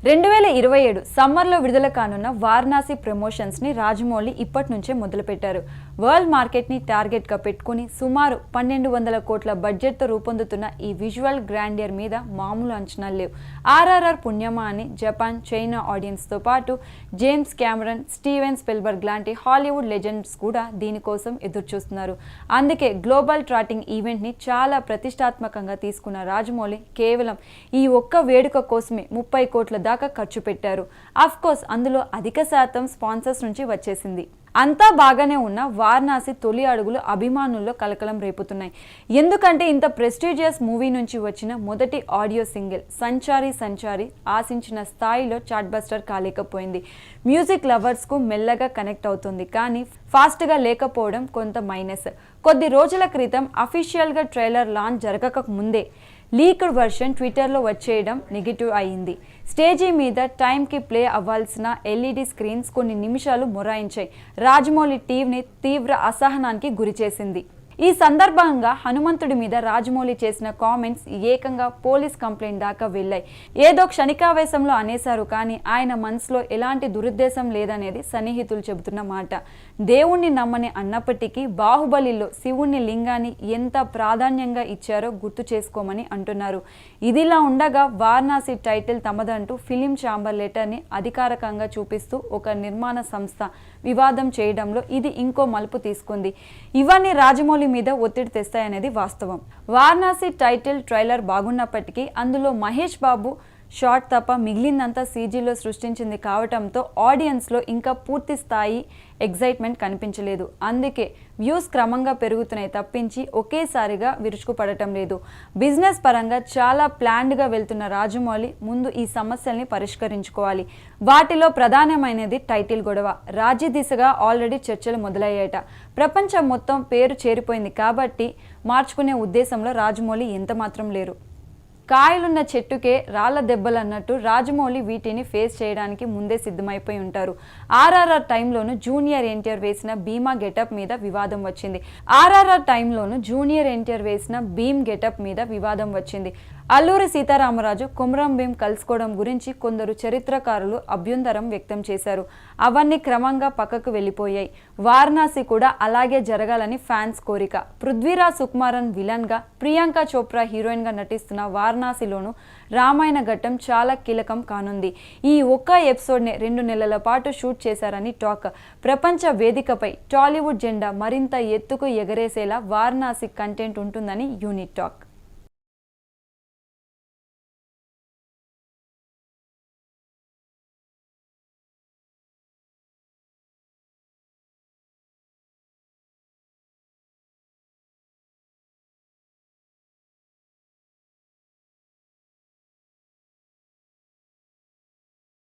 2027 సమ్మర్లో విడుదల కానున్న వారణాసి ప్రమోషన్స్ని రాజమౌళి ఇప్పటి నుంచే మొదలుపెట్టారు. వరల్డ్ మార్కెట్ని టార్గెట్గా పెట్టుకుని సుమారు 1200 కోట్ల బడ్జెట్తో రూపొందుతున్న ఈ విజువల్ గ్రాండియర్ మీద మామూలు అంచనాలు లేవు. ఆర్ఆర్ఆర్ పుణ్యమా అని జపాన్, చైనా ఆడియన్స్తో పాటు జేమ్స్ కెమెరన్, స్టీవెన్ స్పిల్బర్గ్ లాంటి హాలీవుడ్ లెజెండ్స్ కూడా దీనికోసం ఎదురుచూస్తున్నారు. అందుకే గ్లోబల్ ట్రాటింగ్ ఈవెంట్ని చాలా ప్రతిష్టాత్మకంగా తీసుకున్న రాజమౌళి కేవలం ఈ ఒక్క వేడుక కోసమే 30 కోట్ల దాకా ఖర్చు పెట్టారు. అఫ్కోర్స్ అందులో అధిక శాతం స్పాన్సర్స్ నుంచి వచ్చేసింది. అంతా బాగానే ఉన్న వారణాసి తొలి అడుగులు అభిమానుల్లో కలకలం రేపుతున్నాయి. ఎందుకంటే ఇంత ప్రెస్టీజియస్ మూవీ నుంచి వచ్చిన మొదటి ఆడియో సింగిల్ సంచారి సంచారి ఆశించిన స్థాయిలో చాట్ బస్టర్ కాలేకపోయింది. మ్యూజిక్ లవర్స్కు మెల్లగా కనెక్ట్ అవుతుంది, కానీ ఫాస్ట్గా లేకపోవడం కొంత మైనస్. కొద్ది రోజుల క్రితం అఫీషియల్గా ట్రైలర్ లాంచ్ జరగక ముందే లీక్డ్ వర్షన్ ట్విట్టర్లో వచ్చేయడం నెగిటివ్ అయింది. స్టేజీ మీద టైంకి ప్లే అవ్వాల్సిన ఎల్ఈడి స్క్రీన్స్ కొన్ని నిమిషాలు మొరాయించాయి. రాజమౌళి టీంని తీవ్ర అసహనానికి గురిచేసింది. ఈ సందర్భంగా హనుమంతుడి మీద రాజమౌళి చేసిన కామెంట్స్ ఏకంగా పోలీస్ కంప్లైంట్ దాకా వెళ్ళాయి. ఏదో క్షణికావేశంలో అనేశారు, కానీ ఆయన మనసులో ఎలాంటి దురుద్దేశం లేదనేది సన్నిహితులు చెబుతున్న మాట. దేవుణ్ణి నమ్మని అన్నప్పటికీ బాహుబలిలో శివుణ్ణి లింగాన్ని ఎంత ప్రాధాన్యంగా ఇచ్చారో గుర్తు చేసుకోమని అంటున్నారు. ఇదిలా ఉండగా వారణాసి టైటిల్ తమదంటూ ఫిలిం ఛాంబర్ లెటర్ని అధికారికంగా చూపిస్తూ ఒక నిర్మాణ సంస్థ వివాదం చేయడంలో ఇది ఇంకో మలుపు తీసుకుంది. ఇవన్నీ రాజమౌళి మీద ఒత్తిడి తెస్తాయనేది వాస్తవం. వారణాసి టైటిల్ ట్రైలర్ బాగున్నప్పటికీ అందులో మహేష్ బాబు షార్ట్ తప్ప మిగిలిందంతా సీజీలో సృష్టించింది కావటంతో ఆడియన్స్లో ఇంకా పూర్తి స్థాయి ఎగ్జైట్మెంట్ కనిపించలేదు. అందుకే వ్యూస్ క్రమంగా పెరుగుతున్నాయి తప్పించి ఒకేసారిగా విరుచుకుపడటం లేదు. బిజినెస్ పరంగా చాలా ప్లాన్డ్గా వెళ్తున్న రాజమౌళి ముందు ఈ సమస్యల్ని పరిష్కరించుకోవాలి. వాటిలో ప్రధానమైనది టైటిల్ గొడవ. రాజీ దిశగా ఆల్రెడీ చర్చలు మొదలయ్యాయట. ప్రపంచం మొత్తం పేరు చేరిపోయింది కాబట్టి మార్చుకునే ఉద్దేశంలో రాజమౌళి ఎంత మాత్రం లేరు. కాయలున్న చెట్టుకే రాళ్ల దెబ్బలన్నట్టు రాజమౌళి వీటిని ఫేస్ చేయడానికి ముందే సిద్ధమైపోయి ఉంటారు. ఆర్ఆర్ఆర్ టైంలోను జూనియర్ ఎన్టీఆర్ వేసిన భీమా గెటప్ మీద వివాదం వచ్చింది. భీమ్ గెటప్ మీద వివాదం వచ్చింది. అల్లూరి సీతారామరాజు, కొమరం భీం కలుసుకోవడం గురించి కొందరు చరిత్రకారులు అభ్యంతరం వ్యక్తం చేశారు. అవన్నీ క్రమంగా పక్కకు వెళ్ళిపోయాయి. వారణాసి కూడా అలాగే జరగాలని ఫ్యాన్స్ కోరిక. పృథ్వీరాజ్ సుకుమారన్ విలన్గా, ప్రియాంక చోప్రా హీరోయిన్గా నటిస్తున్న వారణాసిలోను రామాయణ ఘట్టం చాలా కీలకం కానుంది. ఈ ఒక్క ఎపిసోడ్ని 2 నెలల పాటు షూట్ చేశారని టాక్. ప్రపంచ వేదికపై టాలీవుడ్ జెండా మరింత ఎత్తుకు ఎగరేసేలా వారణాసి కంటెంట్ ఉంటుందని యూనిట్ టాక్.